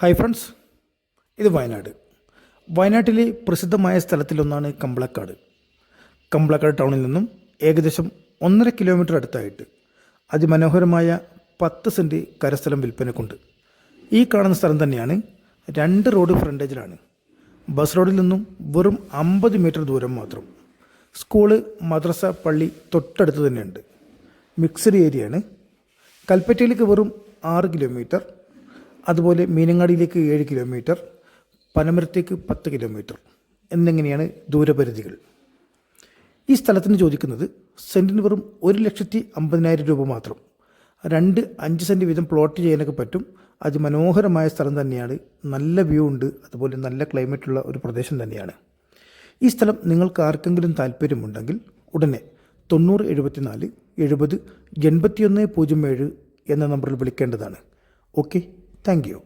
Hi friends, ഇത് വയനാട്ടിലെ പ്രസിദ്ധമായ സ്ഥലത്തിലൊന്നാണ് കമ്പളക്കാട്. കമ്പളക്കാട് ടൗണിൽ നിന്നും ഏകദേശം 1.5 കിലോമീറ്റർ അടുത്തായിട്ട് അതിമനോഹരമായ 10 സെൻറ്റ് കരസ്ഥലം വിൽപ്പനക്കുണ്ട്. ഈ കാണുന്ന സ്ഥലം തന്നെയാണ് 2 റോഡ് ഫ്രണ്ടേജിലാണ്. ബസ് റോഡിൽ നിന്നും വെറും 50 മീറ്റർ ദൂരം മാത്രം. സ്കൂള്, മദ്രസ, പള്ളി തൊട്ടടുത്ത് തന്നെയുണ്ട്. മിക്സഡ് ഏരിയയാണ്. കൽപ്പറ്റയിലേക്ക് വെറും 6 കിലോമീറ്റർ, അതുപോലെ മീനങ്ങാടിയിലേക്ക് 7 കിലോമീറ്റർ, പനമരത്തേക്ക് 10 കിലോമീറ്റർ എന്നിങ്ങനെയാണ് ദൂരപരിധികൾ. ഈ സ്ഥലത്തിന് ചോദിക്കുന്നത് സെൻറ്റിന് വെറും 1,50,000 രൂപ മാത്രം. 5 സെൻറ്റ് വീതം പ്ലോട്ട് ചെയ്യാനൊക്കെ പറ്റും. അതിമനോഹരമായ സ്ഥലം തന്നെയാണ്. നല്ല വ്യൂ ഉണ്ട്, അതുപോലെ നല്ല ക്ലൈമറ്റുള്ള ഒരു പ്രദേശം തന്നെയാണ്. ഈ സ്ഥലം നിങ്ങൾക്ക് ആർക്കെങ്കിലും താല്പര്യമുണ്ടെങ്കിൽ ഉടനെ 9074 70 8107 എന്ന നമ്പറിൽ വിളിക്കേണ്ടതാണ്. Okay, thank you.